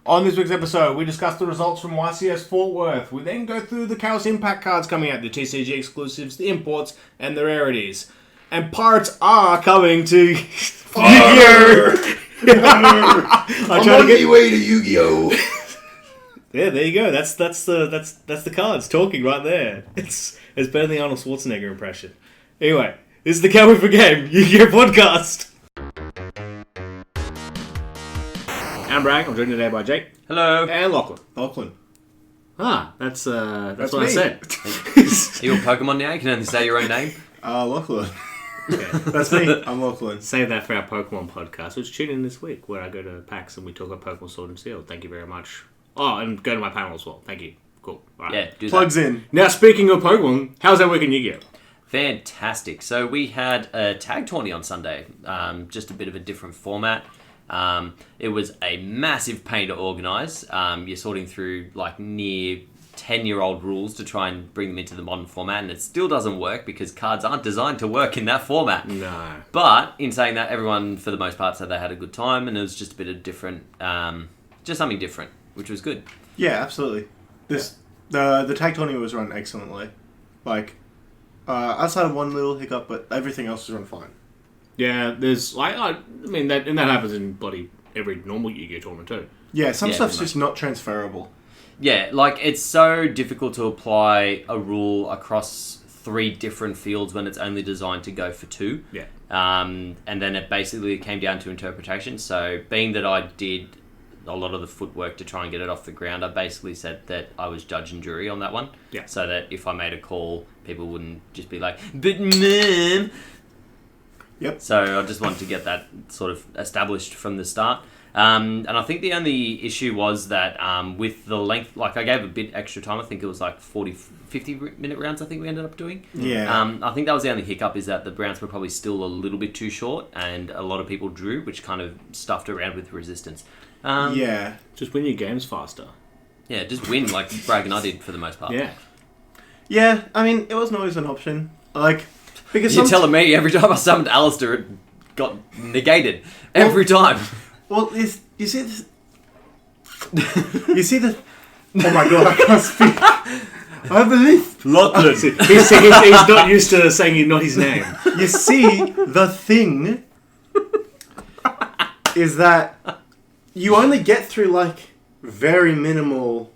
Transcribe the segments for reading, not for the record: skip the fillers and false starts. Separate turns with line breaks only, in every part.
On this week's episode, we discuss the results from YCS Fort Worth. We then go through the Chaos Impact cards coming out, the TCG exclusives, the imports, and the rarities. And pirates are coming to Yu-Gi-Oh!
I'm on my way to Yu-Gi-Oh!
Yeah, there you go. That's the cards talking right there. It's better than the Arnold Schwarzenegger impression. Anyway, this is the Cowboy for Game Yu-Gi-Oh! Podcast. I'm Bragg. I'm joined today by Jake.
Hello.
And Lachlan.
Lachlan.
Ah, that's what
me.
I said.
Are you a Pokemon now? You can only say your own name.
Lachlan.
Okay.
That's me. I'm Lachlan.
Save that for our Pokemon podcast, which tune in this week, where I go to PAX and we talk about Pokemon Sword and Shield. Thank you very much. Oh, and go to my panel as well. Thank you. Cool. All right.
Yeah, do
Plugs
that.
in.
Now, speaking of Pokemon, how's that week in Yu-Gi-Oh?
Fantastic. So we had a tag tourney on Sunday. Just a bit of a different format. It was a massive pain to organise. You're sorting through like near 10-year-old rules to try and bring them into the modern format, and it still doesn't work because cards aren't designed to work in that format.
No.
But in saying that, everyone for the most part said they had a good time, and it was just a bit of different, just something different, which was good.
Yeah, absolutely. The tag tourney was run excellently. Like, outside of one little hiccup, but everything else was run fine.
Yeah, there's that happens in bloody every normal Yu-Gi-Oh tournament too.
Yeah, some
Yeah,
stuff's
pretty
just not transferable.
Yeah, like it's so difficult to apply a rule across 3 different fields when it's only designed to go for 2.
Yeah.
And then it basically came down to interpretation. So being that I did a lot of the footwork to try and get it off the ground, I basically said that I was judge and jury on that one.
Yeah.
So that if I made a call, people wouldn't just be like, "But ma'am."
Yep.
So I just wanted to get that sort of established from the start. And I think the only issue was that with the length, like I gave a bit extra time. I think it was like 50-minute rounds I think we ended up doing.
Yeah.
I think that was the only hiccup, is that the rounds were probably still a little bit too short and a lot of people drew, which kind of stuffed around with resistance.
Yeah.
Just win your games faster.
Yeah, just win like Bragg and I did for the most part.
Yeah.
Yeah, I mean, it wasn't always an option. Like, because
You're telling me every time I summoned Alistair, it got negated. Every time.
Well, you see this... you see the... Oh my god, I can't speak. I believe...
Lachlan. he's not used to saying not his name.
You see, the thing is that you only get through, like, very minimal,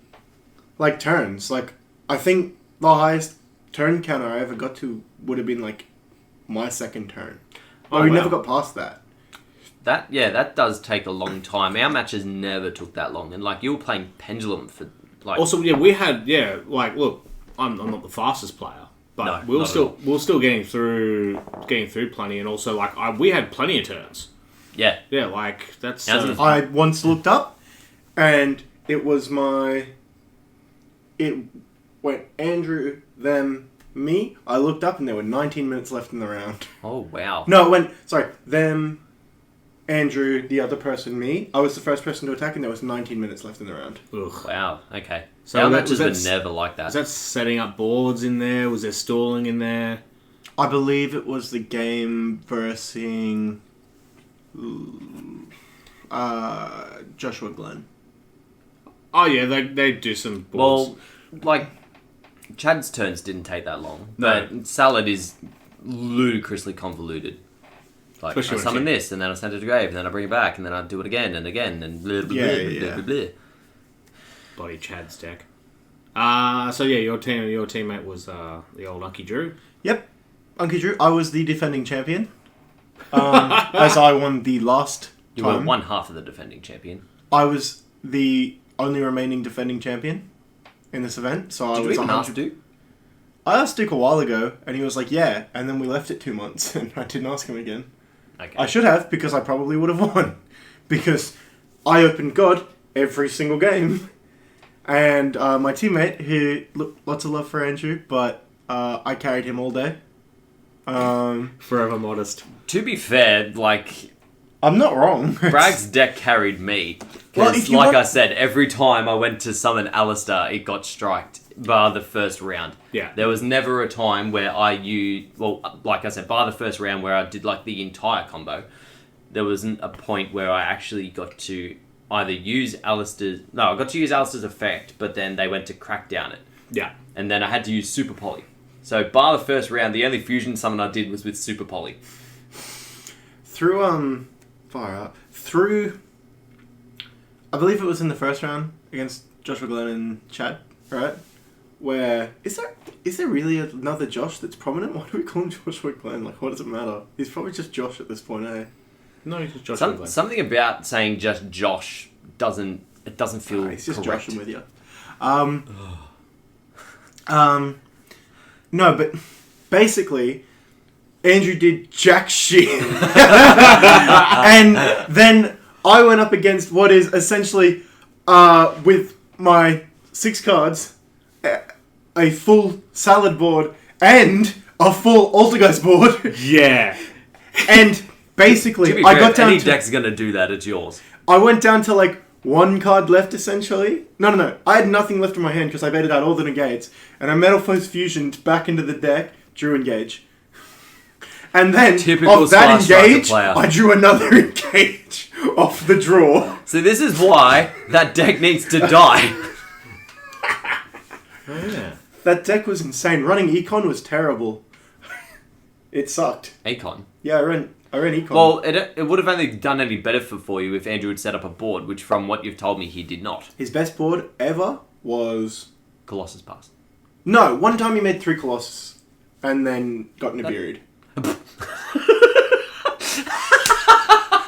like, turns. Like, I think the highest turn counter I ever got to would have been, like, my second turn. But we never got past that.
That does take a long time. Our matches never took that long. And, like, you were playing Pendulum for, like...
Also, yeah, we had, look, I'm not the fastest player, but
No,
we were still getting through plenty, and also, like, we had plenty of turns.
Yeah.
Yeah, like, that's...
I once looked up, and it was it went Andrew, them, me. I looked up, and there were 19 minutes left in the round.
Oh, wow.
No, it went, them, Andrew, the other person, me. I was the first person to attack, and there was 19 minutes left in the round.
Ugh.
Wow, okay.
So
Our
that-
matches
was
were
that-
never like that.
Was that setting up boards in there? Was there stalling in there?
I believe it was the game versus Joshua Glenn.
Oh, yeah, they do some boards.
Well, like, Chad's turns didn't take that long.
No.
But Salad is ludicrously convoluted. Like,
Especially
I
when
summon this, and then I send it to grave, and then I bring it back, and then I do it again, and blah, blah, blah,
Yeah.
blah, blah, blah.
Bloody Chad's deck. So yeah, your teammate was the old Unky Drew.
Yep. Unky Drew. I was the defending champion. As I won the last
You
time.
were one half of the defending champion.
I was the only remaining defending champion in this event. So I
Did you
was
even
100.
ask Duke?
I asked Duke a while ago, and he was like, yeah. And then we left it 2 months, and I didn't ask him again.
Okay.
I should have, because I probably would have won. Because I opened God every single game. And my teammate, who, lots of love for Andrew, but I carried him all day.
Forever modest.
To be fair, like,
I'm not wrong.
Bragg's deck carried me.
Well,
Because,
if you
like
want-
I said, every time I went to summon Alistair, it got striked, bar the first round.
Yeah.
There was never a time where I used... Well, like I said, bar the first round where I did, like, the entire combo. There wasn't a point where I actually got to either use Alistair's... No, I got to use Alistair's effect, but then they went to crack down it.
Yeah.
And then I had to use Super Poly. So, bar the first round, the only fusion summon I did was with Super Poly.
Through, fire up. Through, I believe it was in the first round against Joshua Glenn and Chad, right? Where, is there really another Josh that's prominent? Why do we call him Joshua Glenn? Like, what does it matter? He's probably just Josh at this point, eh?
No, he's just Joshua Glenn.
Something about saying just Josh doesn't feel
He's just
correct.
joshing with you. No, but basically, Andrew did jack shit. And then I went up against what is essentially, with my 6 cards, a full salad board and a full Altergeist board.
Yeah.
And basically,
To be
I
fair,
got
if
down
any
to...
deck's going to do that, it's yours.
I went down to like 1 card left, essentially. No. I had nothing left in my hand because I baited out all the negates. And I Metal Force Fusioned back into the deck, drew Engage. And then,
Typical
off that
Star Striker
Engage,
player.
I drew another Engage off the draw.
So this is why that deck needs to die.
Oh, yeah.
That deck was insane. Running Econ was terrible. It sucked.
Akon.
Yeah, I ran Econ.
Well, it would have only done any better for you if Andrew had set up a board, which from what you've told me, he did not.
His best board ever was...
Colossus Pass.
No, one time he made 3 Colossus. And then got Nibiru'd.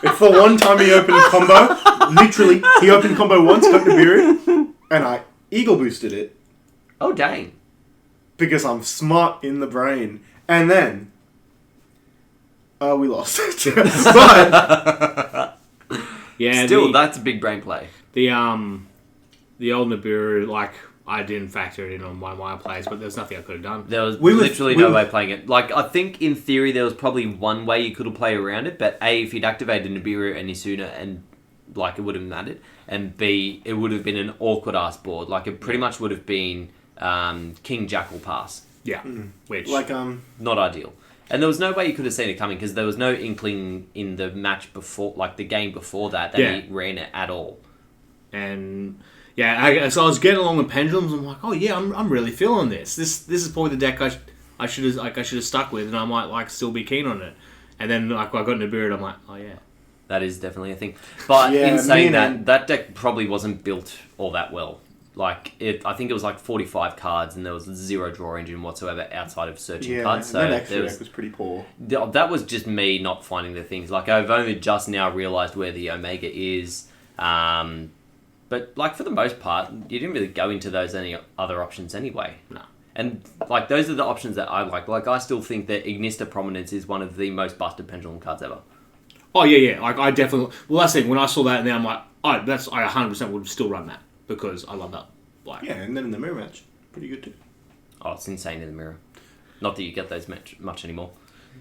It's the one time he opened combo. Literally, he opened combo once, got Nibiru, and I Eagle boosted it
Oh, dang.
because I'm smart in the brain. And then, we lost. But
Yeah.
Still, that's a big brain play.
The old Nibiru, like, I didn't factor it in on one of my plays, but there's nothing I could have done.
There was
We were-
literally
we
no
were-
way playing it. Like, I think in theory there was probably one way you could have played around it, but A, if you'd activated Nibiru any sooner, and like it would have mattered, and B, it would have been an awkward ass board. Like, it pretty much would have been King Jackal Pass.
Yeah. Which,
like,
Not ideal. And there was no way you could have seen it coming because there was no inkling in the match before, like the game before that
Yeah.
he ran it at all.
and yeah, so I was getting along with pendulums. I'm like, oh yeah, I'm really feeling this. This is probably the deck I should have stuck with, and I might like still be keen on it. And then like I got Nibiru, I'm like, oh yeah.
That is definitely a thing. But
Yeah,
in saying
me and-
that deck probably wasn't built all that well. Like, I think it was like 45 cards and there was 0 draw engine whatsoever outside of searching
yeah,
cards. So
that extra
there
deck was pretty poor.
that was just me not finding the things. Like, I've only just now realised where the Omega is. But, like, for the most part, you didn't really go into those any other options anyway.
No.
And, like, those are the options that I like. Like, I still think that Ignista Prominence is one of the most busted pendulum cards ever.
Oh yeah. Like I definitely. Well, that's the thing. When I saw that, and then I'm like, I 100% would still run that because I love that. Like,
Yeah, and then in the mirror match, pretty good too.
Oh, it's insane in the mirror. Not that you get those much anymore.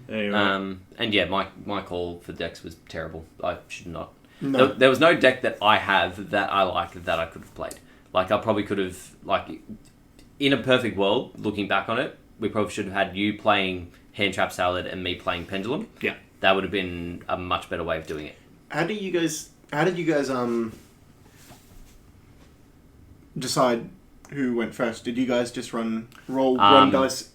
anyway.
And yeah, my call for decks was terrible. I should not.
No.
There was no deck that I have that I like that I could have played. Like, I probably could have, like, in a perfect world, looking back on it, we probably should have had you playing Hand Trap Salad and me playing Pendulum.
Yeah.
That would have been a much better way of doing it.
How did you guys decide who went first? Did you guys just roll one dice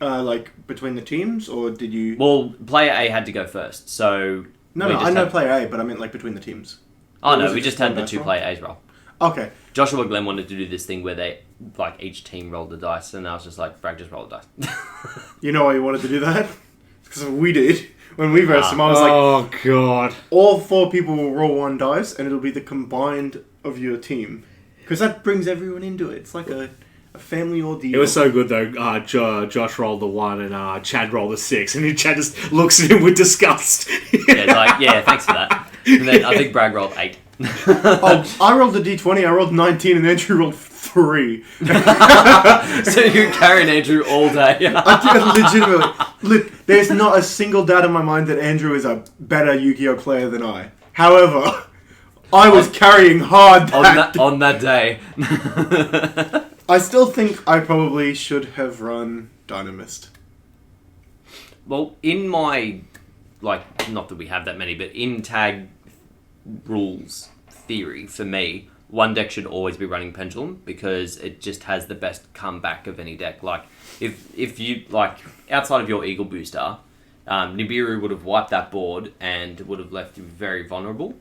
like between the teams, or did you?
Well, player A had to go first, so...
No,
we
I
just
know
had-
player A, but I meant like between the teams.
Oh,
Or
no,
was
we
it
just
one
had the
dice
two
roll?
player A's roll.
Okay.
Joshua Glenn wanted to do this thing where they, like, each team rolled the dice, and I was just like, Bragg, just roll the dice.
You know why you wanted to do that? Because we did. When we versed him, I was like,
oh god.
all 4 people will roll one dice, and it'll be the combined of your team. Because that brings everyone into it. It's like a family ordeal.
It was so good though. Josh rolled the 1 and Chad rolled the 6, and Chad just looks at him with disgust.
Yeah, it's like, yeah, thanks for that. And then I think Bragg rolled 8.
Oh, I rolled the d20, I rolled 19, and Andrew rolled 3.
So you're carrying Andrew all day.
I did legitimately. There's not a single doubt in my mind that Andrew is a better Yu-Gi-Oh player than I. However, I was carrying hard
on that day.
I still think I probably should have run Dynamist.
Well, in my, like, not that we have that many, but in tag rules theory, for me, one deck should always be running Pendulum because it just has the best comeback of any deck. Like, if you, like, outside of your Eagle Booster, Nibiru would have wiped that board and would have left you very vulnerable.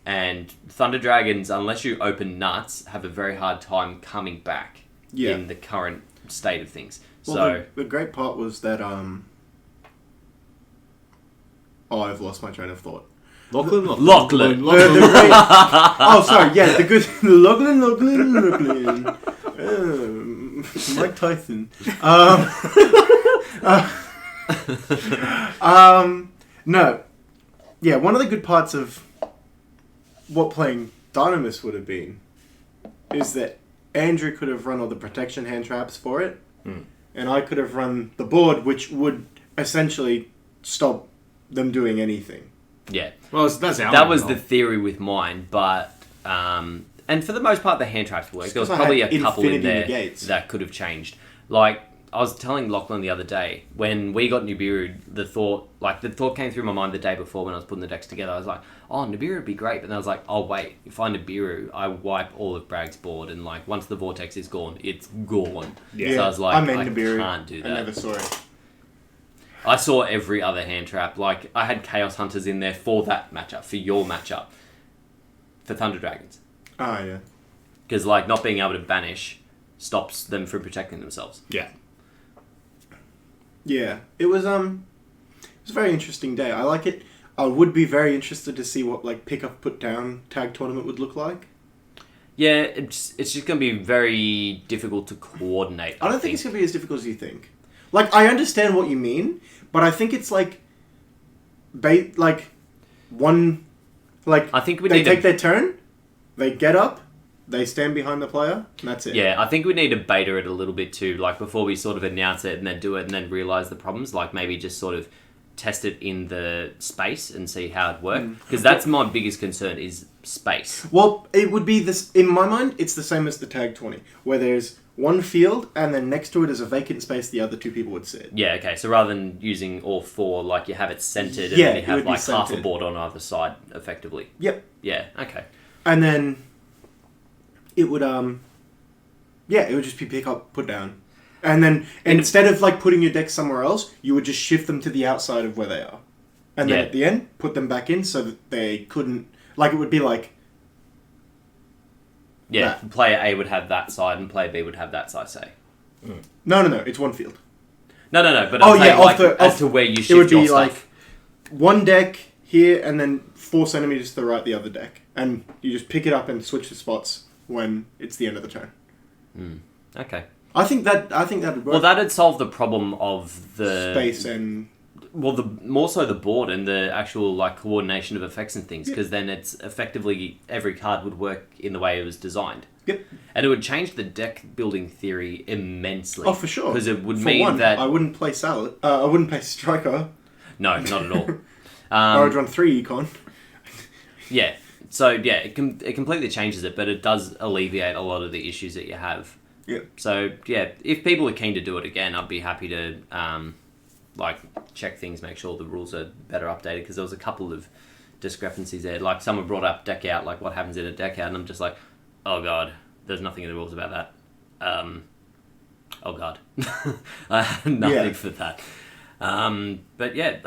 And Thunder Dragons, unless you open nuts, have a very hard time coming back in the current state of things.
Well,
So
the great part was that Oh, I've lost my train of thought.
Lachlan.
The great... Oh, sorry. Yeah, the good Lachlan. Mike Tyson. No. Yeah, one of the good parts of what playing Dynamis would have been is that Andrew could have run all the protection hand traps for it, and I could have run the board, which would essentially stop them doing anything.
Yeah.
Well, that's our
that was the theory with mine, but and for the most part, the hand traps worked. There was probably a couple in there that could have changed. Like, I was telling Lachlan the other day, when we got Nibiru, the thought came through my mind the day before when I was putting the decks together. I was like, oh, Nibiru would be great. But then I was like, oh, wait, if I Nibiru, I wipe all of Bragg's board. And, like, once the Vortex is gone, it's gone.
Yeah.
So I was like,
I
Nibiru. Can't do that.
I never saw it.
I saw every other hand trap. Like, I had Chaos Hunters in there for that matchup, for your matchup, for Thunder Dragons.
Ah, yeah.
Because, like, not being able to banish stops them from protecting themselves.
Yeah.
Yeah. It was a very interesting day. I like it. I would be very interested to see what, like, pick up, put down tag tournament would look like.
Yeah, it's just going to be very difficult to coordinate.
I don't think it's going to be as difficult as you think. Like, I understand what you mean, but I think it's like, one, like,
I think
they take their turn, they get up, they stand behind the player, and that's it.
Yeah, I think we need to beta it a little bit too, like, before we sort of announce it and then do it and then realise the problems, like, maybe just sort of test it in the space and see how it works. Because that's my biggest concern is space.
Well, it would be this, in my mind, it's the same as the Tag 20, where there's one field, and then next to it is a vacant space the other two people would sit.
Yeah, okay. So rather than using all four, like, you have it centered, and
Yeah,
then you
it
have,
would be
like, half a
centered.
board on either side, effectively.
Yep.
Yeah, okay.
And then it would it would just be pick up, put down. And then instead of, like, putting your deck somewhere else, you would just shift them to the outside of where they are. And then at the end, put them back in so that they couldn't, like, it would be like,
yeah, player A would have that side and player B would have that side, say.
No, it's one field.
No, but I'm saying, like, as to where you shift
it would
your
be
stuff.
like one deck here and then 4 centimeters to the right the other deck. And you just pick it up and switch the spots when it's the end of the turn.
Okay.
I think that'd work.
Well, that'd solve the problem of the
space and...
Well, more so the board and the actual, like, coordination of effects and things, because then it's effectively every card would work in the way it was designed.
Yep.
And it would change the deck building theory immensely.
Oh, for sure.
Because it would
For
mean
one,
that...
I wouldn't play Salad. I wouldn't play Striker.
No, not at all.
I would run 3 Econ.
Yeah. So, yeah, it completely changes it, but it does alleviate a lot of the issues that you have.
Yeah.
So, yeah, if people are keen to do it again, I'd be happy to... like, check things, make sure the rules are better updated, because there was a couple of discrepancies there. Like, someone brought up deck out, like, what happens in a deck out, and I'm just like, oh god, there's nothing in the rules about that. Oh god. I have nothing for that. But yeah,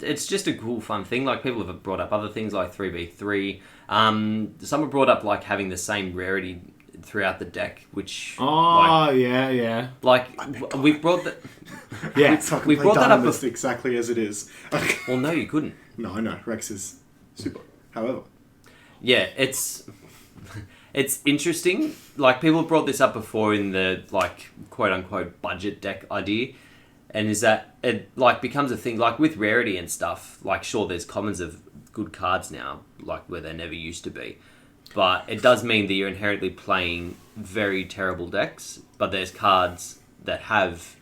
it's just a cool, fun thing. Like, people have brought up other things like 3v3. Someone brought up, like, having the same rarity throughout the deck, which...
yeah.
Like, we've brought that...
Yeah.
We brought that up exactly as it is.
Well, no, you couldn't.
No, I know. Rex is super. However.
Yeah, it's interesting. Like, people have brought this up before in the, like, quote-unquote budget deck idea, and is that it, like, becomes a thing, like, with rarity and stuff. Like, sure, there's commons of good cards now, like, where they never used to be. But it does mean that you're inherently playing very terrible decks, but there's cards that have...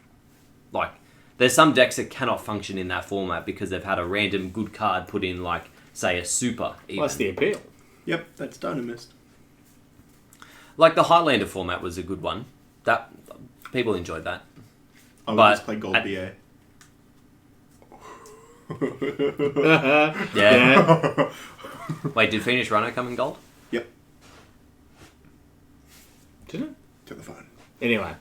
Like, there's some decks that cannot function in that format because they've had a random good card put in, like, say, a super. Even.
Well, that's the appeal.
Yep, that's Dynamist.
Like, the Highlander format was a good one. That people enjoyed that.
I would
But
just play Gold BA.
Yeah. Wait, did Phoenix Rhino come in gold?
Yep.
Did it?
To the phone.
Anyway,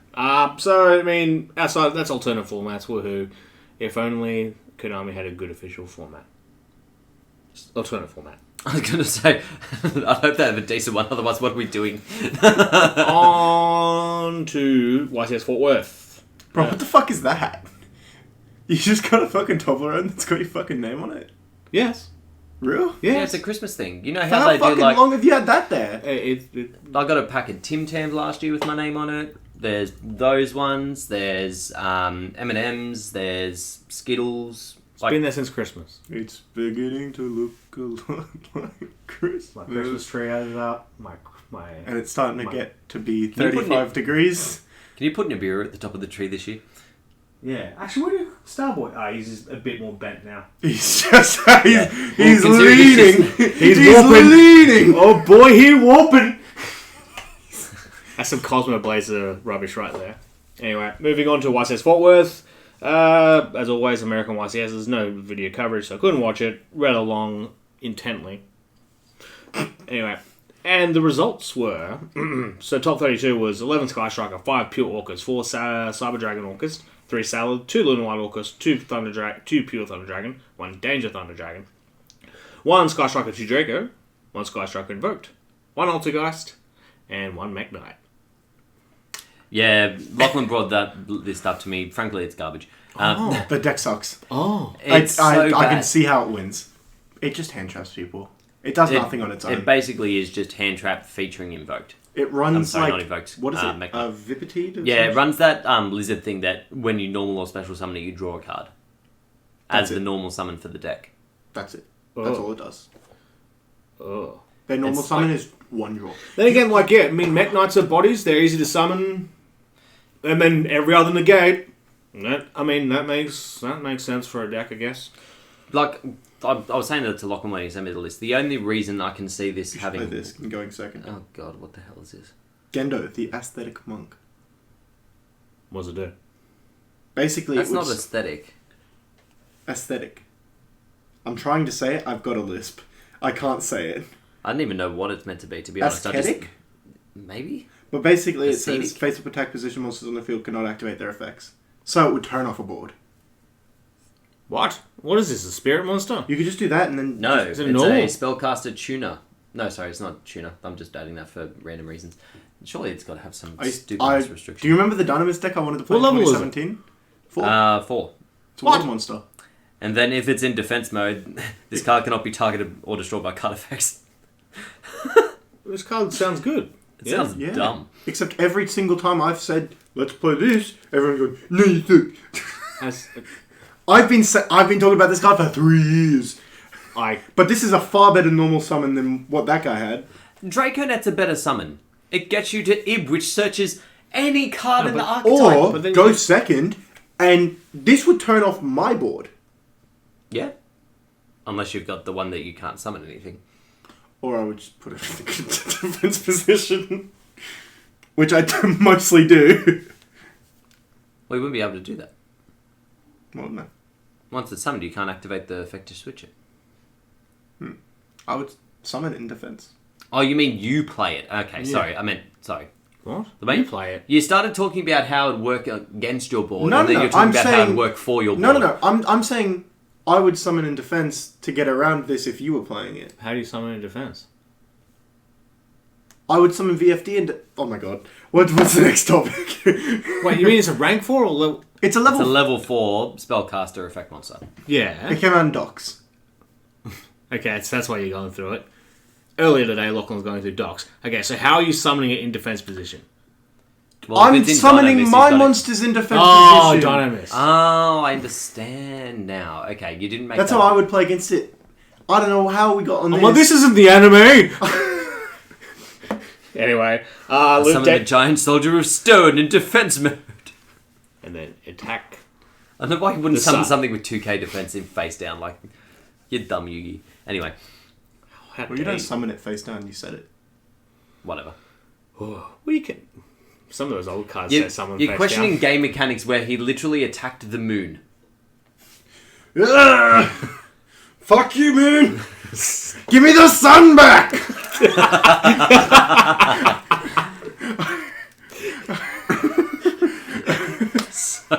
so I mean, outside that's alternate formats. Woohoo! If only Konami had a good official format. Alternate format.
I was gonna say, I hope they have a decent one. Otherwise, what are we doing?
On to YCS Fort Worth.
Bro, what the fuck is that? You just got a fucking Toblerone that's got your fucking name on it?
Yes.
Real?
Yeah, it's a Christmas thing. You know
For
how
how
they do
fucking
like.
long have you had that there?
I got a pack of Tim Tams last year with my name on it. There's those ones. There's M&Ms. There's Skittles.
It's been there since Christmas.
It's beginning to look a lot like Christmas.
My Christmas tree has up. My
And it's starting to get to be
Can you put
35 degrees.
Can you put Nibiru at the top of the tree this year?
yeah. Actually, what do Starboy? Ah, he's just a bit more bent now.
He's just he's
considering
leaning.
it's
He's
He's leaning.
Oh boy, he warping. That's some Cosmo Blazer rubbish right there. Anyway, moving on to YCS Fort Worth. As always, American YCS. There's no video coverage, so I couldn't watch it. Read along intently. Anyway, and the results were... so top 32 was 11 Sky Striker, 5 Pure Orcas, 4 Cyber Dragon Orcas, 3 Salad, 2 Lunar White Orcas, 2 Pure Thunder Dragon, 1 Danger Thunder Dragon, 1 Sky Striker 2 Draco, 1 Sky Striker Invoked, 1 Altergeist, and 1 Mech Knight.
Yeah, Lachlan brought that list up to me. Frankly, it's garbage.
The deck sucks.
Oh.
It's so
I
bad.
can see how it wins. It just hand traps people. It does nothing on its own.
It basically is just hand trap featuring invoked.
It runs
I'm sorry,
like...
not invoked.
What is it?
Mech
A
Knight.
Vipitide?
Yeah, it runs that lizard thing that when you normal or special summon it, you draw a card. As
That's
the
it.
normal summon for the deck.
That's it. That's
Oh.
all it does.
Oh.
Their normal
It's
summon
like-
is 1 draw.
Then again, like, yeah, I mean, Mech Knights are bodies. They're easy to summon. And then every other negate. That makes sense for a deck, I guess.
Like, I was saying that to Lachlan when he sent me the list. The only reason I can see this
You should
having...
play this and going second.
Oh god, what the hell is this?
Gendo, the aesthetic monk.
What does it do?
Basically,
That's
it
not
was
aesthetic.
aesthetic. I'm trying to say it. I've got a lisp. I can't say it.
I don't even know what it's meant to be honest.
Aesthetic?
Maybe?
But basically, it
Aesthetic?
says face-up attack position monsters on the field cannot activate their effects. So it would turn off a board.
What? What is this? A spirit monster?
You could just do that and then...
No,
Is
it's
it normal?
a spellcaster tuner. No, sorry, it's not tuner. I'm just adding that for random reasons. Surely it's got to have some stupid
Do
restriction.
you remember the Dynamis deck I wanted to play
What
in
level is it?
2017? 4.
4.
It's a water monster.
And then if it's in defense mode, this card cannot be targeted or destroyed by card effects.
This card sounds good.
It sounds
Yeah.
dumb.
Except every single time I've said, let's play this, everyone's going, no you suck.
Has,
I've been talking about this card for 3 years. But this is a far better normal summon than what that guy had.
Draconet's a better summon. It gets you to Ib, which searches any card in the
but-
archetype.
Or
but then
go
you-
second, and this would turn off my board.
Yeah. Unless you've got the one that you can't summon anything.
Or I would just put it in the defense position. Which I mostly do.
Well, you wouldn't be able to do that.
Well, no.
Once it's summoned, you can't activate the effect to switch it.
I would summon it in defense.
Oh, you mean you play it? Okay, sorry. Sorry.
what?
The main
You play it.
You started talking about how it would work against your board,
No,
and then
no,
you're talking
I'm
about how it
saying-
would work for your board.
No. I'm saying I would summon in defense to get around this if you were playing it.
How do you summon in defense?
I would summon VFD and... Oh my god. What's the next topic?
Wait, you mean it's a rank 4 or level?
It's a
It's
level...
a level 4 spellcaster effect monster.
Yeah.
It came out in docs.
Okay, so that's why you're going through it. Earlier today, Lachlan was going through docs. Okay, so how are you summoning it in defense position?
Well, if
I'm
it's in
summoning
Dynamis,
my
you've got it-
monsters in defense
Oh,
position.
Dynamis.
Oh, I understand now. Okay, you didn't make
That's
that
how I
up.
would play against it. I don't know how we got on this.
Well, this isn't the anime! Anyway, Luke
Summon the giant soldier of stone in defense mode.
and then attack.
I don't know why you wouldn't
The
summon
sun.
something with 2k defensive face down. Like, you're dumb, Yugi. Anyway,
How
Well, you
dare
don't summon it face down, you said it.
whatever.
Oh, well, you can. Some of those old cards
You,
say someone
you're
face
questioning
down.
game mechanics where he literally attacked the moon.
Ugh! Fuck you, moon! Give me the sun back!
So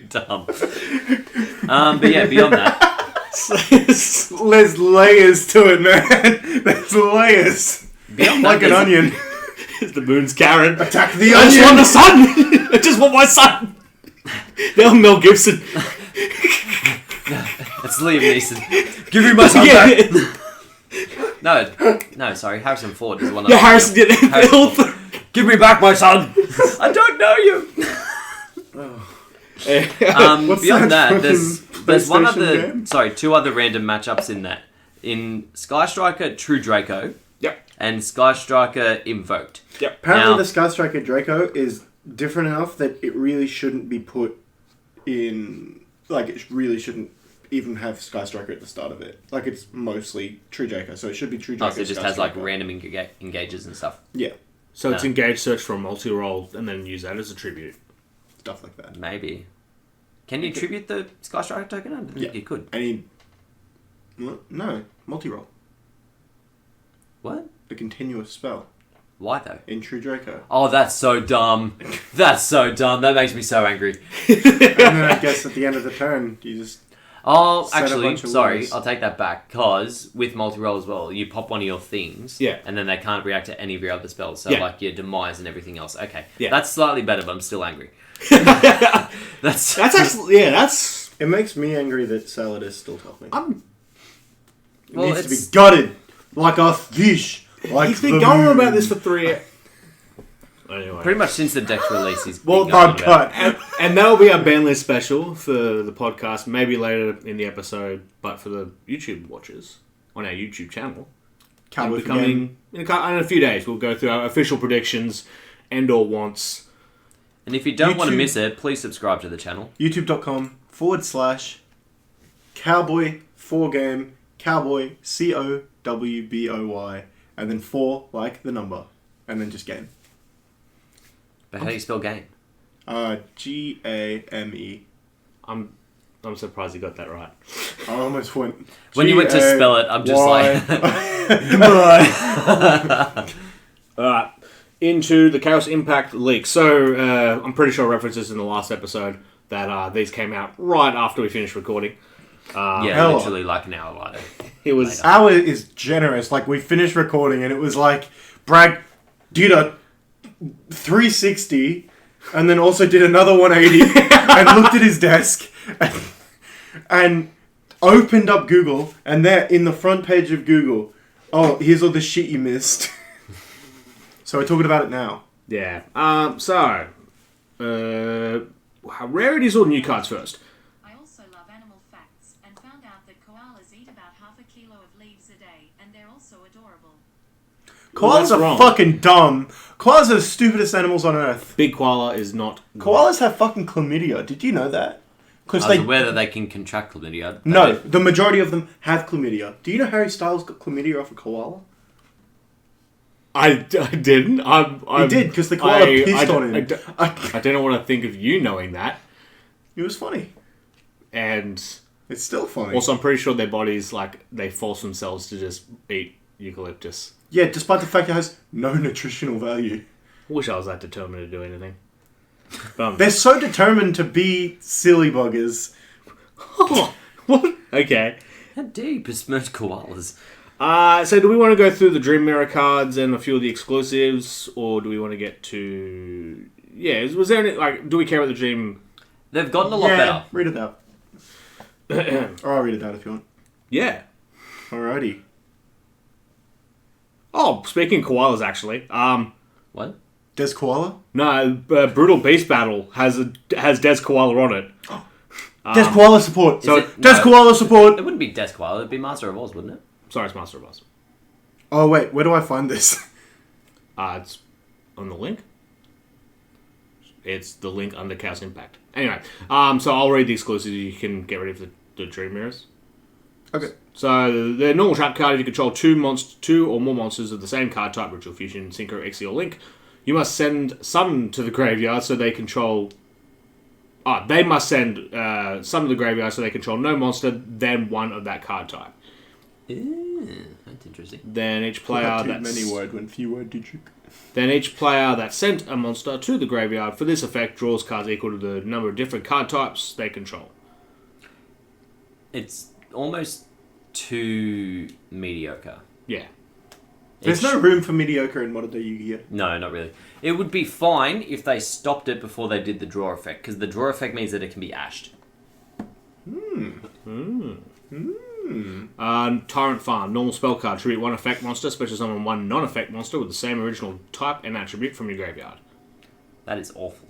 dumb. But yeah, beyond that,
There's layers to it, man. There's layers.
beyond
Like
that,
an
there's-
onion.
The moon's Karen.
Attack the
I just want
onion.
the sun. I just want my son. Now Mel Gibson.
It's Liam Neeson. Give me my son back. No, sorry. Harrison Ford is one of
Yeah, Harrison did it.
Harrison Give me back my son. I don't know you.
What's
Beyond
that
that, there's one
PlayStation
other.
game?
Sorry, two other random matchups in that. In Sky Striker True Draco
Yep.
and Sky Striker Invoked.
Yep.
Apparently,
Now-
the Sky Striker Draco is different enough that it really shouldn't be put in. Like, it really shouldn't even have Sky Striker at the start of it. Like, it's mostly True Draco, so it should be True
Oh,
Draco.
so it just
Sky
has like
Striker.
random engages and stuff.
Yeah,
So it's
No.
engage search for a multi-role and then use that as a tribute.
stuff like that.
Maybe. Can you tribute the Sky Striker token? I don't think
Yeah.
you could.
No, multi-roll.
What?
A continuous spell
Why though?
in True Draco.
Oh, that's so dumb. That's so dumb. That makes me so angry.
And then I guess at the end of the turn, you just...
Oh,
Set a
actually,
bunch of
sorry,
walls.
I'll take that back. Because with multi-roll as well, you pop one of your things,
Yeah.
and then they can't react to any of your other spells. So,
Yeah.
like your demise and everything else. Okay,
Yeah.
that's slightly better, but I'm still angry. That's
That's actually that's.
It makes me angry that Salad is still topping. It
Well,
needs to be
it's-
gutted like a fish. Like
He's been
the
going on
moon.
about this for 3 Anyway.
pretty much since the deck's release. He's
Well,
been going
Hard
about it.
cut.
And that'll be our ban list special for the podcast, maybe later in the episode, but for the YouTube watchers on our YouTube channel.
Cowboy
It'll be
for game.
coming in a few days. We'll go through our official predictions and or wants.
And if you don't want to
YouTube-
miss it, please subscribe to the channel.
YouTube.com/cowboy4game cowboy COWBOY and then 4 like the number and then just game.
But how do you spell game?
GAME.
I'm surprised you got that right.
I almost went.
When you went to spell it, I'm just like...
Alright, into the Chaos Impact leak. So, I'm pretty sure references in the last episode that these came out right after we finished recording.
yeah,
Hell.
literally like an hour later.
It was...
Hour is generous. Like, we finished recording and it was like, Bragg did a 360 and then also did another 180 and looked at his desk and opened up Google and there in the front page of Google, oh, here's all the shit you missed. So we're talking about it now.
Yeah. Rarities or new cards first?
I also love animal facts and found out that koalas eat about half a kilo of leaves a day, and they're also adorable.
Well,
Koalas
that's
are
wrong.
fucking dumb. Koalas are the stupidest animals on earth.
Big koala is not...
Koalas have fucking chlamydia. Did you know that? Because
I was
they
aware that they can contract chlamydia. but
no,
they-
the majority of them have chlamydia. Do you know Harry Styles got chlamydia off a koala?
I didn't.
He did because the koala pissed on him.
I don't know what to think of you knowing that.
It was funny.
And
It's still funny.
also, I'm pretty sure their bodies, like, they force themselves to just eat eucalyptus.
Yeah, despite the fact it has no nutritional value.
Wish I was that determined to do anything. But
They're so determined to be silly buggers.
what? Okay.
How dare you besmirch koalas?
So do we want to go through the Dream Mirror cards and a few of the exclusives, or do we want to get to... Yeah, was there any... Like, do we care about the Dream...
They've gotten a lot better.
Read it out. Or I'll read it out if you want.
Yeah.
Alrighty.
Oh, speaking of koalas, actually.
What?
Des Koala?
No, Brutal Beast Battle has Des Koala on it.
Des Koala support.
So it-
Des
no.
Koala support.
It wouldn't be Death Koala, it'd be Master of Oz, wouldn't it?
Sorry, it's Master of Oz.
Oh wait, where do I find this?
It's on the link. It's the link under Chaos Impact. Anyway, so I'll read the exclusives. You can get ready for the Dream Mirrors.
Okay.
So the normal trap card, if you control two or more monsters of the same card type, Ritual Fusion, Synchro, Xe, or Link, you must send some to the graveyard so they control... they must send some to the graveyard so they control no monster, then one of that card type.
That's interesting.
Then each player
Too many word when few word digit.
Then each player that sent a monster to the graveyard for this effect draws cards equal to the number of different card types they control.
It's almost too mediocre.
Yeah.
There's no room for mediocre in modern day Yu-Gi-Oh.
No, not really. It would be fine if they stopped it before they did the draw effect, because the draw effect means that it can be ashed.
Torrent Farm. Normal spell card. Tribute one effect monster. Special summon one non-effect monster with the same original type and attribute from your graveyard.
That is awful.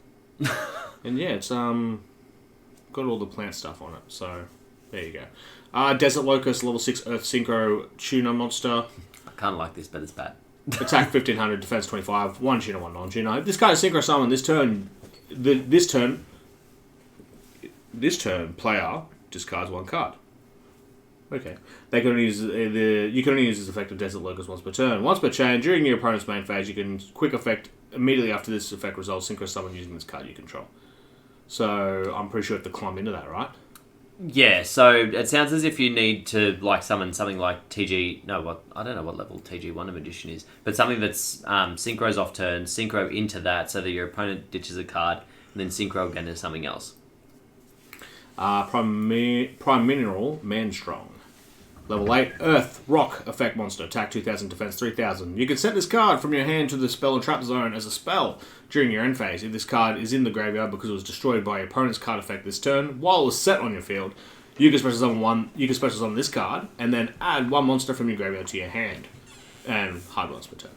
And yeah, it's got all the plant stuff on it. So there you go. Desert Locust, level 6 Earth Synchro Tuner monster.
I kind of like this, but it's bad.
Attack 1500, defense 25, 1 tuner, 1 non-tuner. This card is synchro summon this turn. This turn, player discards 1 card. Okay. They can only use you can only use this effect of Desert Locust once per turn. Once per chain, during your opponent's main phase, you can quick effect immediately after this effect resolves, synchro summon using this card you control. So I'm pretty sure you have to climb into that, right?
Yeah, so it sounds as if you need to like summon something like TG. No, what I don't know what level TG1 of Edition is, but something that's synchros off turn, synchro into that, so that your opponent ditches a card, and then synchro again to something else.
Prime Mineral, Manstrong. Level 8, Earth, Rock, Effect Monster. Attack 2000, Defense 3000. You can set this card from your hand to the spell and trap zone as a spell during your end phase. If this card is in the graveyard because it was destroyed by your opponent's card effect this turn, while it was set on your field, you can special summon this card, and then add 1 monster from your graveyard to your hand. And hard once per turn.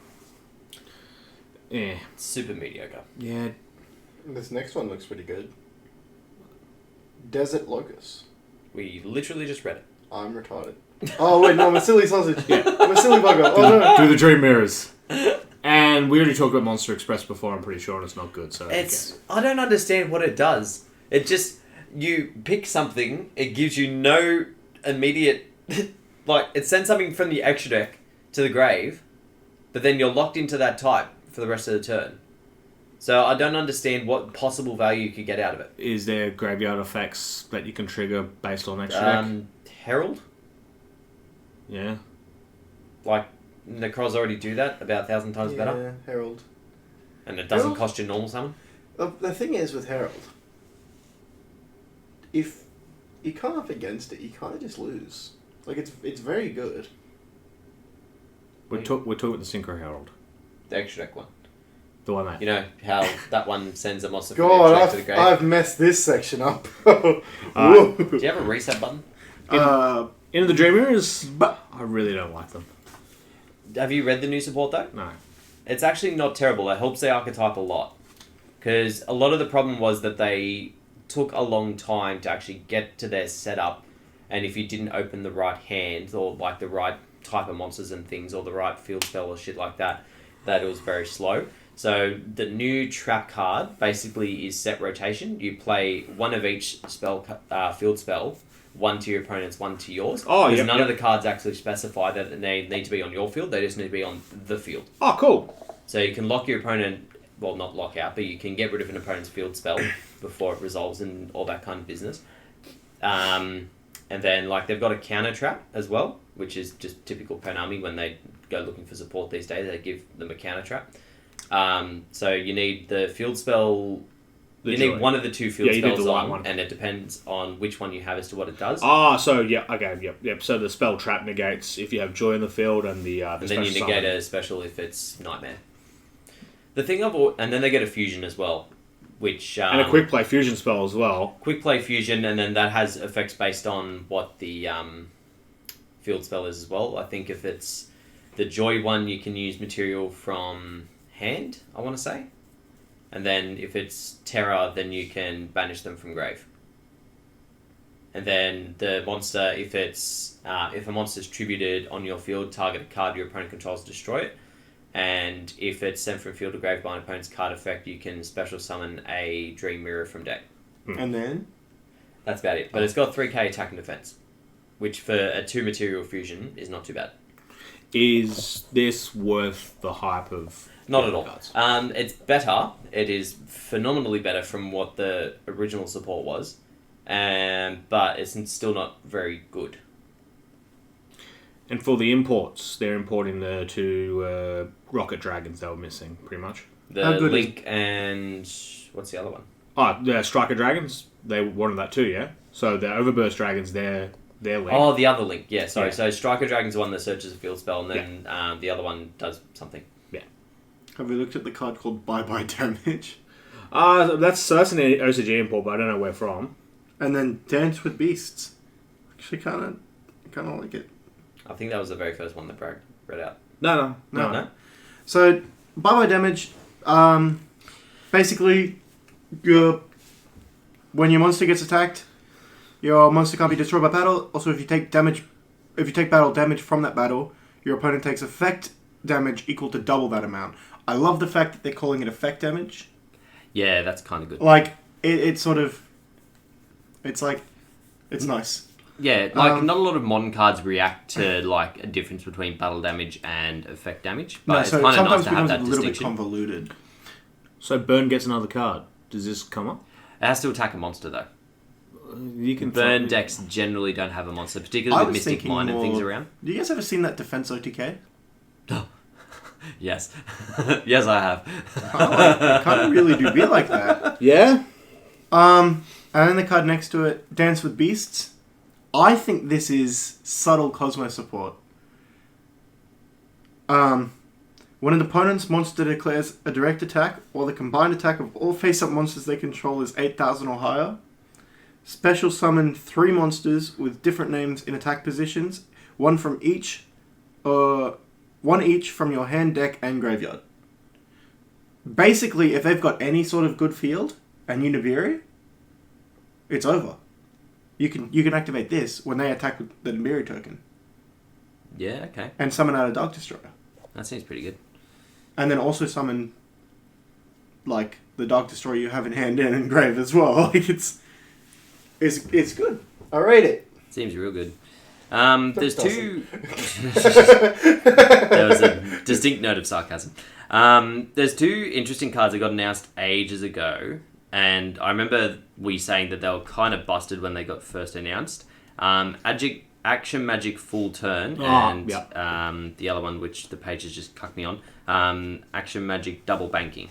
Yeah.
Super mediocre.
Yeah.
This next one looks pretty good. Desert Locust.
We literally just read it.
I'm retarded. Oh wait, no, I'm a silly sausage. I'm a silly bugger. Oh no.
Do the Dream Mirrors. And we already talked about Monster Express before, I'm pretty sure, and it's not good, so...
I don't understand what it does. It just... You pick something, it gives you no immediate... like, it sends something from the extra deck to the grave, but then you're locked into that type for the rest of the turn. So I don't understand what possible value you could get out of it.
Is there graveyard effects that you can trigger based on extra deck?
Herald?
Yeah.
Like, Necros already do that about 1,000 times better.
Yeah, Herald.
And it doesn't
Herald?
cost you normal summon.
The thing is with Herald, if you come up against it, you kind of just lose. Like, it's very good.
We're talking about the Synchro Herald.
The extra deck one.
The one that...
You know how that one sends a monster from the
God,
extra deck to the grave?
I've messed this section up.
Do you have a reset button?
Into the Dream Mirrors, but I really don't like them.
Have you read the new support though?
No.
It's actually not terrible. It helps the archetype a lot. Because a lot of the problem was that they took a long time to actually get to their setup, and if you didn't open the right hand, or like the right type of monsters and things, or the right field spell or shit like that, that it was very slow. So the new trap card basically is set rotation. You play one of each spell field spell, 1 to your opponent's, 1 to yours.
Oh,
because none of the cards actually specify that they need to be on your field. They just need to be on the field.
Oh, cool.
So you can lock your opponent, well, not lock out, but you can get rid of an opponent's field spell before it resolves and all that kind of business. And then, like, they've got a counter trap as well, which is just typical Konami. When they go looking for support these days, they give them a counter trap. So you need the field spell... You need one of the 2 field spells on, and it depends on which one you have as to what it does.
Ah, so, yeah, okay, yep. So the spell trap negates if you have Joy in the field, and the
and then you negate a special if it's Nightmare. The thing and then they get a fusion as well, which...
and a quick play fusion spell as well.
Quick play fusion, and then that has effects based on what the field spell is as well. I think if it's the Joy one, you can use material from hand, I want to say. And then if it's Terror, then you can banish them from grave. And then the monster, if a monster is tributed on your field, target a card your opponent controls, destroy it. And if it's sent from field to grave by an opponent's card effect, you can special summon a Dream Mirror from deck.
And then?
That's about it. But it's got 3k attack and defense, which for a 2 material fusion is not too bad.
Is this worth the hype of...
Not at all. It's better. It is phenomenally better from what the original support was, but it's still not very good.
And for the imports, they're importing the two rocket dragons they were missing, pretty much.
The
How good
Link and what's the other one?
Oh, the striker dragons. They wanted that too, yeah. So the overburst dragons, they're Link.
Oh, the other Link. Yeah, sorry.
Yeah.
So Striker Dragon's the one that searches a field spell, and then the other one does something.
Have we looked at the card called Bye Bye Damage?
That's an OCG import, but I don't know where from.
And then Dance with Beasts. Actually, kind of like it.
I think that was the very first one that Bragg read out.
No.
No?
So, Bye Bye Damage. Basically, when your monster gets attacked, your monster can't be destroyed by battle. Also, if you take battle damage from that battle, your opponent takes effect damage equal to double that amount. I love the fact that they're calling it effect damage.
Yeah, that's kind of good.
Like, it's nice.
Yeah, like not a lot of modern cards react to like a difference between battle damage and effect damage, but it's
so
kind of nice
sometimes
to
it
have
becomes a
that
little bit
distinction.
convoluted.
So Burn gets another card. Does this come up?
It has to attack a monster though.
You can
Burn decks generally don't have a monster, particularly with Mystic Mine and things around.
Do you guys ever seen that Defense OTK?
Yes. Yes, I have.
It kind of really do be like that.
Yeah.
And then the card next to it, Dance with Beasts. I think this is subtle Cosmo support. When an opponent's monster declares a direct attack, or the combined attack of all face-up monsters they control is 8,000 or higher, special summon 3 monsters with different names in attack positions, one each from your hand, deck, and graveyard. Basically, if they've got any sort of good field and you Nibiru, it's over. You can activate this when they attack with the Nibiru token
Yeah, okay.
and summon out a Dark Destroyer,
That seems pretty good.
and then also summon like the Dark Destroyer you have in hand and in grave as well. Like it's good. I rate it.
Seems real good. There's
doesn't.
two... There was a distinct note of sarcasm. There's two interesting cards that got announced ages ago, and I remember we saying that they were kind of busted when they got first announced. Action Magic Full Turn, and the other one, which the page has just cucked me on, Action Magic Double Banking.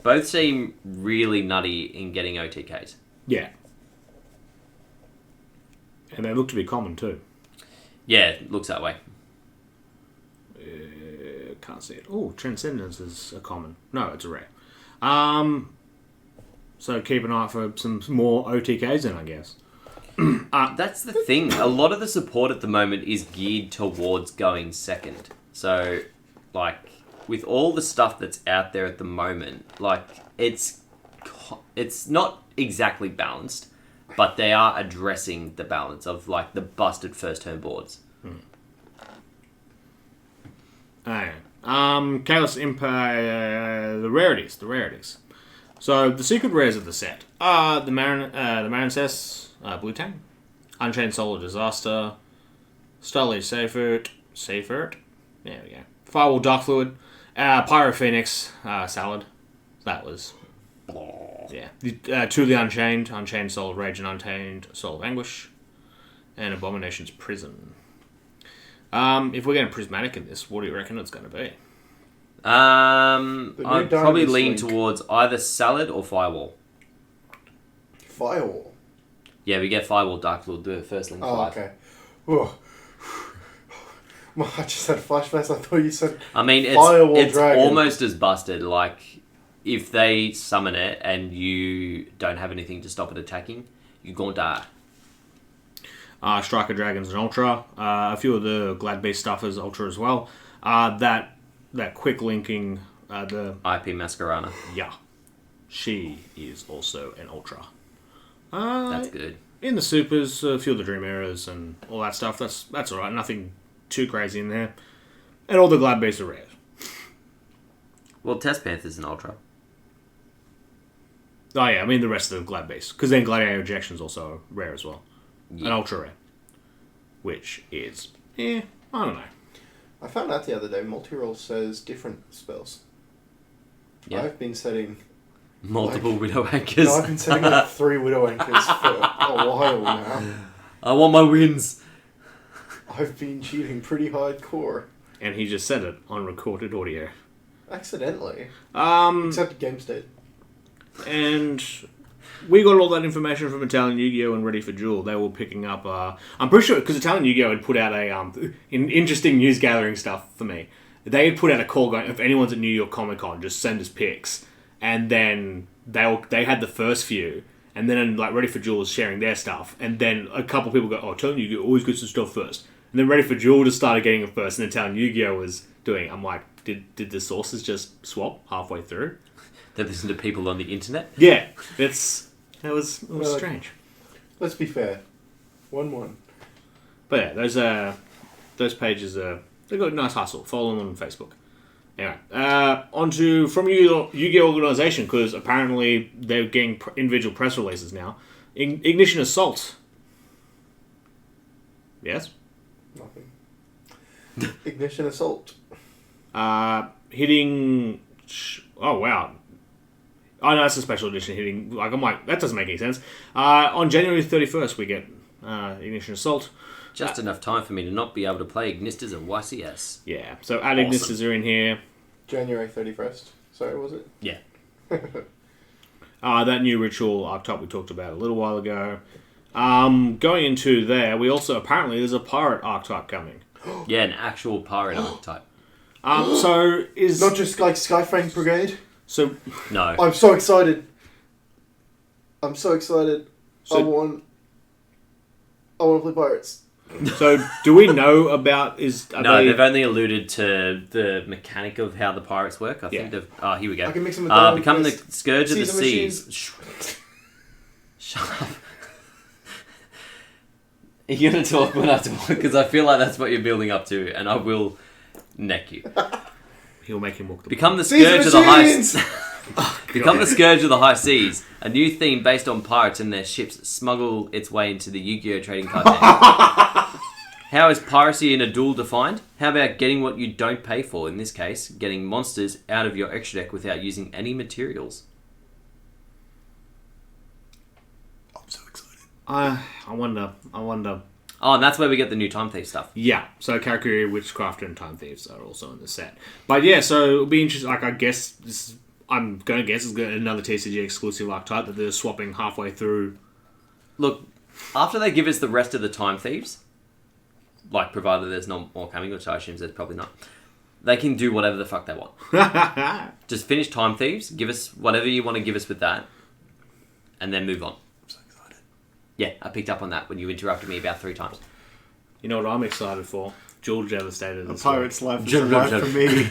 Both seem really nutty in getting OTKs.
Yeah. And they look to be common too.
Yeah, it looks that way.
Can't see it. Oh, Transcendence is a common. No, it's a rare. So keep an eye out for some more OTKs then, I guess.
That's the thing. A lot of the support at the moment is geared towards going second. So, like, with all the stuff that's out there at the moment, like, it's not exactly balanced, but they are addressing the balance of, like, the busted first turn boards.
Chaos Empire, the rarities. So the secret rares of the set are the Marincess, Blue Tang, Unchained Solar Disaster, Starly Seifert, there we go, Firewall Dark Fluid, Pyro Phoenix, Salad, that was, yeah, Truly Unchained Soul of Rage and Untamed Soul of Anguish, and Abomination's Prison. If we're getting prismatic in this, what do you reckon it's going to be?
I'd probably lean
Link.
towards either Salad or Firewall.
Firewall.
Yeah, we get Firewall Dark Lord, the first Link 5.
Oh, okay. Oh. I just had flashbacks. I thought you said.
I mean,
Firewall
it's
Dragon.
almost as busted. Like, if they summon it and you don't have anything to stop it attacking, you're going to die.
Striker Dragons and Ultra. A few of the Glad Beast stuffers Ultra as well. That quick linking, the
IP Masquerana.
yeah, she is also an Ultra.
That's good.
In the supers, a few of the Dream Errors and all that stuff. That's all right. Nothing too crazy in there. And all the Glad Beasts are rare.
Well, Test Panther's an Ultra.
Oh yeah, I mean the rest of the Glad Beasts, because then Gladiator Ejection's also rare as well.
Yeah.
An Ultra rare, which is I don't know.
I found out the other day, multi-roll says different spells.
Yeah.
I've been setting...
Multiple Widow Anchors.
No, I've been setting like 3 Widow Anchors for a while now.
I want my wins.
I've been cheating pretty hardcore.
And he just said it on recorded audio.
Accidentally. Except at Game State.
And we got all that information from Italian Yu-Gi-Oh! And Ready for Duel. They were picking up, I'm pretty sure, because Italian Yu-Gi-Oh! Had put out interesting news gathering stuff for me. They had put out a call going, if anyone's at New York Comic Con, just send us pics. And then they had the first few. And then like Ready for Duel was sharing their stuff. And then a couple of people go, Italian Yu-Gi-Oh! Always gets the stuff first. And then Ready for Duel just started getting it first. And Italian Yu-Gi-Oh! Was doing it. I'm like, did the sources just swap halfway through?
They listen to people on the internet?
Yeah. It was strange.
Let's be fair. 1-1.
But yeah, those pages they got a nice hustle. Follow them on Facebook. Anyway, onto from Yu-Gi-Oh! Organization, because apparently they're getting individual press releases now. Ignition Assault. Yes?
Nothing. Ignition Assault.
Hitting... Oh, wow. Oh, no, that's a special edition hitting... Like, I'm like, that doesn't make any sense. On January 31st, we get Ignition Assault.
Just enough time for me to not be able to play Ignistas at YCS.
Yeah, so Ad Ignistas are in here.
January 31st. Sorry, was it?
Yeah.
That new ritual archetype we talked about a little while ago. Going into there, we also... Apparently, there's a pirate archetype coming.
Yeah, an actual pirate archetype.
So is...
Not just like Skyfang Brigade?
So...
No.
I'm so excited. So, I want to play pirates.
So, do we know about...
They've only alluded to the mechanic of how the pirates work. I think they've... Oh, here we go.
I can mix them with
become the Scourge of the Seas. Shut up. Are you going to talk when I talk? Because I feel like that's what you're building up to, and I will neck you.
He'll make him walk the...
Become the Scourge of the High... Become the Scourge of the High Seas. A new theme based on pirates and their ships smuggle its way into the Yu-Gi-Oh! Trading card game. How is piracy in a duel defined? How about getting what you don't pay for? In this case, getting monsters out of your extra deck without using any materials.
I'm so excited.
I wonder...
Oh, and that's where we get the new Time Thief stuff.
Yeah, so Karakuri, Witchcrafter, and Time Thieves are also in the set. But yeah, so it'll be interesting. Like, I guess I'm going to guess it's another TCG exclusive archetype that they're swapping halfway through.
Look, after they give us the rest of the Time Thieves, like, provided there's no more coming, which I assume there's probably not, they can do whatever the fuck they want. Just finish Time Thieves, give us whatever you want to give us with that, and then move on.
I'm so excited.
Yeah, I picked up on that when you interrupted me about 3 times.
You know what I'm excited for? Jewel Devastator.
A pirate's life is a life for me.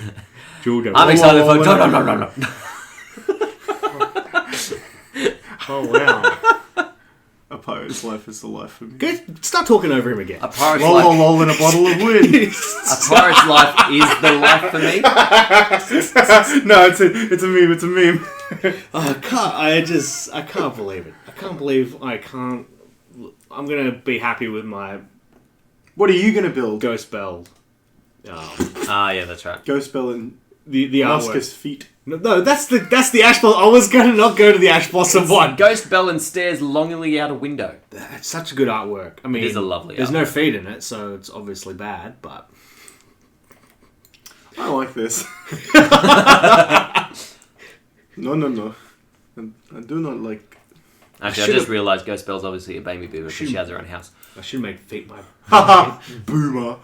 Jewel Devastator.
I'm excited for... No.
Oh, wow.
A pirate's life is the life for me.
Good. Start talking over him again.
A pirate's
Lol,
life...
lol, lol, in a bottle of wind.
A pirate's life is the life for me.
No, it's a meme.
I can't believe it. I'm going to be happy with my
What are you going to build?
Ghost Bell.
Yeah, that's right.
Ghost Bell and
The artwork.
Muscus feet.
No, that's the Ash Blossom. I was going to not go to the Ash Blossom one.
Ghost Bell and stares longingly out a window.
It's such a good artwork. I mean,
It is a lovely
There's
artwork.
no feet in it, so it's obviously bad, but...
I like this. No. I do not like...
Actually, I just realised Ghost Bell's obviously a baby boomer because she has her own house.
I should make feet my...
Boomer.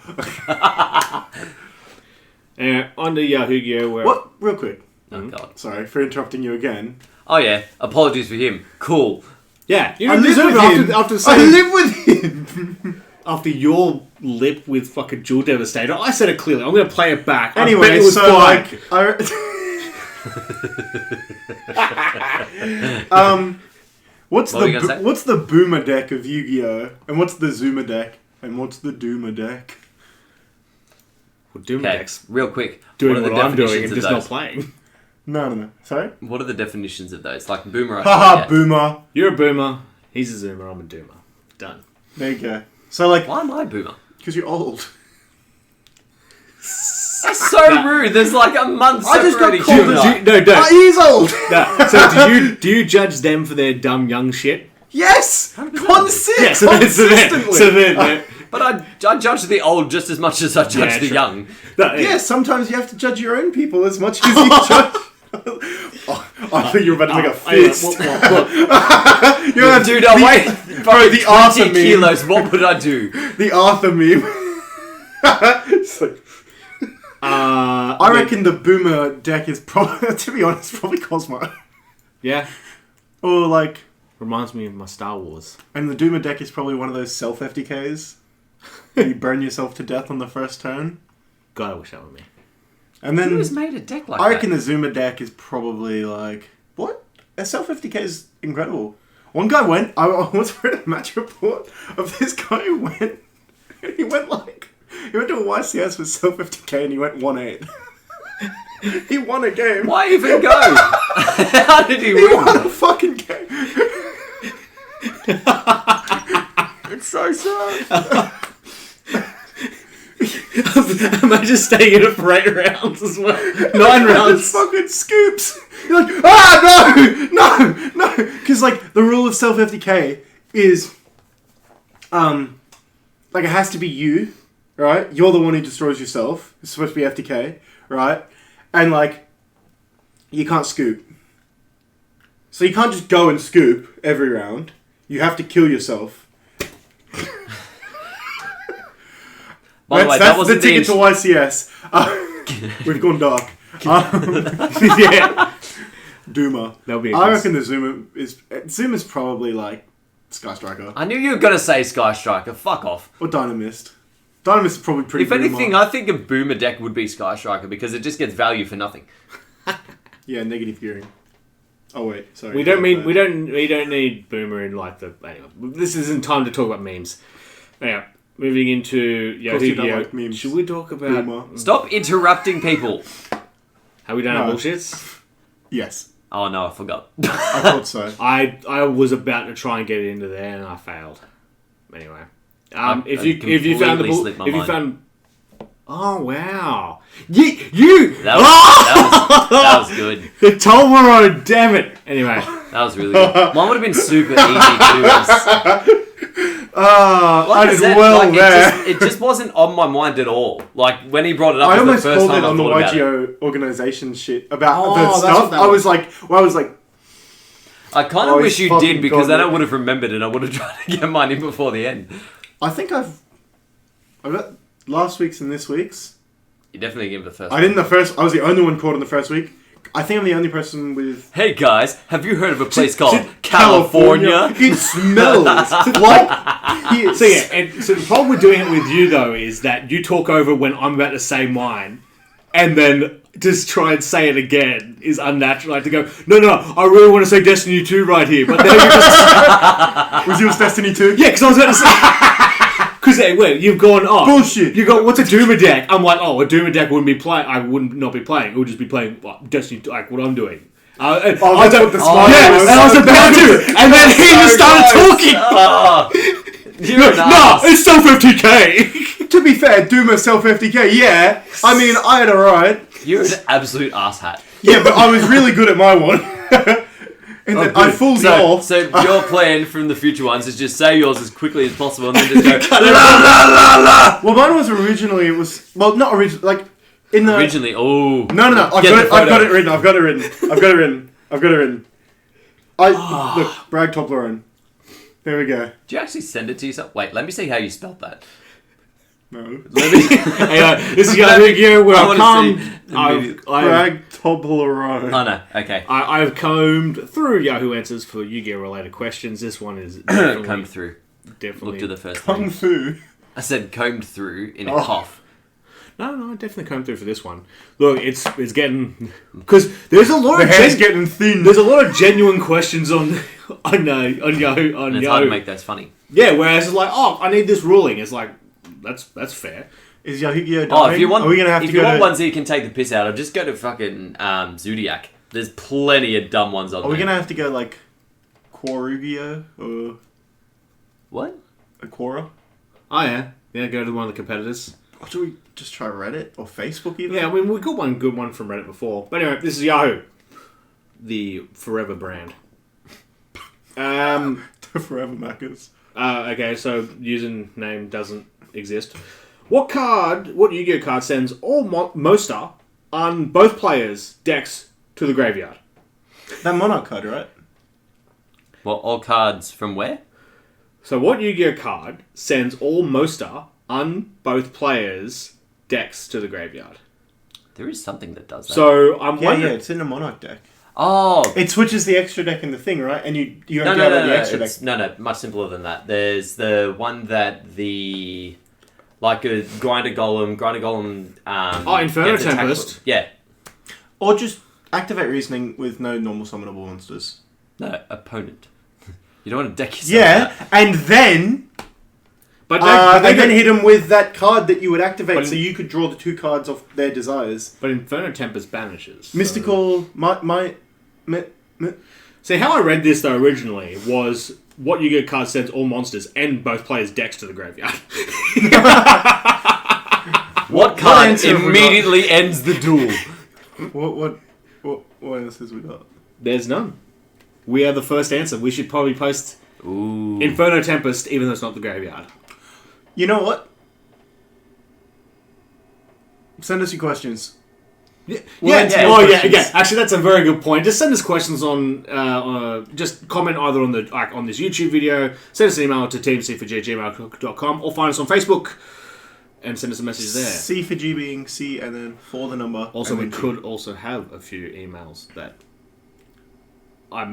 On to Yu-Gi-Oh! Where...
What? Real quick.
Oh, God.
Sorry for interrupting you again.
Oh, yeah. Apologies for him. Cool.
Yeah, you
I
don't
live
deserve
with
it
him.
after
I
saying...
live with him.
After your lip with fucking Jewel Devastator, I said it clearly. I'm going to play it back. I bet
Anyway,
it was
so
fine.
What's
What were you gonna say?
what's the Boomer deck of Yu-Gi-Oh? And what's the Zoomer deck? And what's the Doomer deck?
Well, Doom
Okay,
Deck's
real quick.
doing
what are
what
the
I'm doing
definitions
and
of
just not
those?
playing.
No. Sorry?
What are the definitions of those? Like boomer. I
Haha,
get.
Boomer.
You're a boomer. He's a zoomer. I'm a doomer. Done.
There you go. So, like,
Why am I a boomer?
because you're old.
That's so rude. There's like a month
I just got
separating
called
you and
a
I.
No, don't.
He's old!
No. So do you judge them for their dumb young shit?
Yes!
100%.
Consistently!
Yeah. So then
But I judge the old just as much as I judge the
true.
young.
Yeah, sometimes you have to judge your own people as much as you judge. I thought you were about to make a fist.
Dude, I weigh
Bro, the Arthur
20
meme.
kilos. What would I do?
The Arthur meme. It's like, I reckon the Boomer deck is probably, to be honest, probably Cosmo.
Yeah.
Or like,
Reminds me of my Star Wars.
and the Doomer deck is probably one of those self FTKs. You burn yourself to death on the first turn.
God, I wish that were me.
And then
Who has made a deck like
I
that?
reckon the Zuma deck is probably like, what? A self FTK is incredible. One guy went, I once read a match report of this guy who went, he went to a YCS with self FTK and he went 1-8. He won a game.
Why even go? How did he
He
win?
won a fucking game.
It's so sad.
Imagine staying in it for 8 rounds as well. 9
Just
rounds.
fucking scoops. You're like, no. Because like the rule of self FTK is, like it has to be you, right? You're the one who destroys yourself. It's supposed to be FTK, right? And like, you can't scoop. So you can't just go and scoop every round. You have to kill yourself.
By the way, that
That's the
wasn't
ticket to YCS. We've gone dark.
Yeah.
Duma.
That'll be.
I reckon the Zuma's probably like Sky Striker
I knew you were gonna say Sky Striker. Fuck off.
or Dynamist. Dynamist is probably pretty.
If anything,
Boomer.
I think a Boomer deck would be Sky Striker because it just gets value for nothing.
Yeah, negative gearing. Oh wait, sorry.
We don't need Boomer in like the. Anyway, this isn't time to talk about memes. Anyway, moving into
course you don't
Yu-Gi-Oh.
like memes.
Should we talk about?
Boomer.
Stop interrupting people.
Have we done
No.
our bullshits?
Yes,
Oh no, I forgot.
I thought so.
I was about to try and get it into there and I failed. Anyway,
I
if you found the
completely slipped my
if you
mind.
found. Oh wow! You
That was good.
the Tolmaro, damn it! Anyway,
That was really good. Mine would have been super easy too.
I did
said,
well
like,
there.
It just wasn't on my mind at all. Like when he brought it up
I
for the
almost
first
called
time,
it
I
on the
thought about it.
YGO organization shit about
Oh,
the
that's
stuff.
what that
I
was.
was like,
I kind
Oh,
of
he's
wish you
fucking
did because then I
gone.
would have remembered and I would have tried to get mine in before the end.
I think I've got last week's and this week's.
You definitely give it the first.
I didn't the first. I was the only one caught in the first week. I think I'm the only person with
Hey guys, have you heard of a place called California?
It smells like piss.
so yeah, and so the problem with doing it with you though is that you talk over when I'm about to say mine, and then just try and say it again is unnatural. Like to go, no, I really want to say Destiny 2 right here, but then you just
Was yours Destiny 2?
yeah, because I was about to say. Because wait, you've gone
Bullshit.
You got what's a Doomer deck? I'm like, a Doomer deck wouldn't be playing. I wouldn't not be playing. It would just be playing Destiny, like what I'm doing. I
that's what the smile
yeah,
was.
and I was about to, and then he just started talking.
Oh, you're an
No,
ass.
it's still 50k.
To be fair, Duma self FTK. Yeah, I mean I had a right.
You're an absolute asshat.
Yeah, but I was really good at my one. And then I fooled you all.
So your plan from the future ones is just say yours as quickly as possible and then just go la la la la.
Well, mine was originally. It was not originally. Like in the
Originally, oh
No. I've
Get
got
the
it. I've
photo.
got it written. I've got it written. Look, Bragg Toblerone. There we go.
Did you actually send it to yourself? Wait, let me see how you spelled that.
No.
Let me.
Anyway, this is gonna be you where
I
I've
wanna see
come.
immediately.
Bragg Toblerone.
Oh no, okay.
I've combed through Yahoo Answers for Yu-Gi-Oh related questions. This one is definitely,
Combed through.
definitely
Look to the first
Kung
name.
Fu.
I said combed through in a
Oh.
cough.
No, I definitely combed through for this one. Look, it's getting because there's a lot
The
of
hair's getting thin.
there's a lot of genuine questions on Yahoo on
And it's hard to
Yahoo.
make those funny.
Yeah, whereas it's like, I need this ruling. It's like that's fair.
Is Yu-Gi-Oh dying?
Oh, if you want,
Are we gonna have
if
to
you
go
want
to?
ones that you can take the piss out of, just go to fucking Zodiac. There's plenty of dumb ones on
Are we
there.
gonna have to go like Quorugio or
What?
Aquara?
Oh yeah, go to one of the competitors.
Or should we just try Reddit or Facebook even?
Yeah, I mean we got one good one from Reddit before. But anyway, this is Yahoo, the Forever brand.
The Forever Maccas.
Okay, so username doesn't exist. What Yu-Gi-Oh card sends all Monster on both players' decks to the graveyard?
That Monarch card, right?
Well, all cards from where?
So what Yu-Gi-Oh card sends all Monster on both players' decks to the graveyard?
There is something that does that.
So I'm
Yeah,
wondering...
it's in a Monarch deck.
Oh!
It switches the extra deck in the thing, right? And you
No,
don't
no,
get
no,
the
no.
extra deck.
No, much simpler than that. There's the one that like a Grinder Golem...
Inferno
gets attacked
Tempest.
with- Yeah.
Or just activate Reasoning with no normal summonable monsters.
No, opponent. You don't want to deck yourself
Yeah,
out.
and then...
But
and
they
then
could-
hit them with that card that you would activate,
But
so you could draw the 2 cards off their desires.
But Inferno Tempest banishes. So...
Mystical...
See, how I read this, though, originally, was what Yu-Gi-Oh card sends all monsters and both players' decks to the graveyard.
What card
answer have we
immediately ends the duel?
What else has we got?
There's none. We are the first answer. We should probably post
Ooh.
Inferno Tempest, even though it's not the graveyard.
You know what? Send us your questions.
Yeah.
We'll
Yeah.
answer
Oh,
those
yeah.
questions.
Yeah. Actually, that's a very good point. Just send us questions on. Just comment either on on this YouTube video. Send us an email to teamc4g@gmail.com or find us on Facebook and send us a message there.
C for G being C and then for the number.
Also,
and
we
then G.
could also have a few emails that I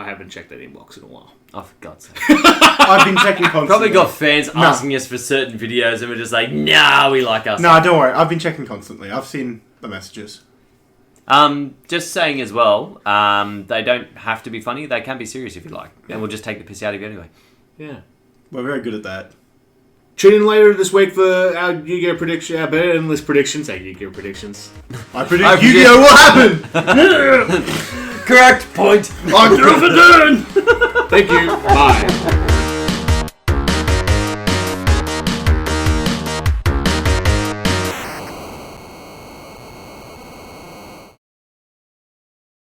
haven't checked that inbox in a while.
Oh, for God's sake.
I've been checking constantly.
Probably got fans asking us for certain videos and we're just like, nah, we like us.
Nah, don't worry. I've been checking constantly. I've seen the messages.
Just saying as well, they don't have to be funny. They can be serious if you like. And we'll just take the piss out of you anyway.
Yeah.
We're very good at that.
Tune in later this week for our Yu-Gi-Oh prediction, our endless predictions. Our Yu-Gi-Oh predictions.
I predict Yu-Gi-Oh will happen!
Correct point.
I'm through for done!
Thank you. Bye.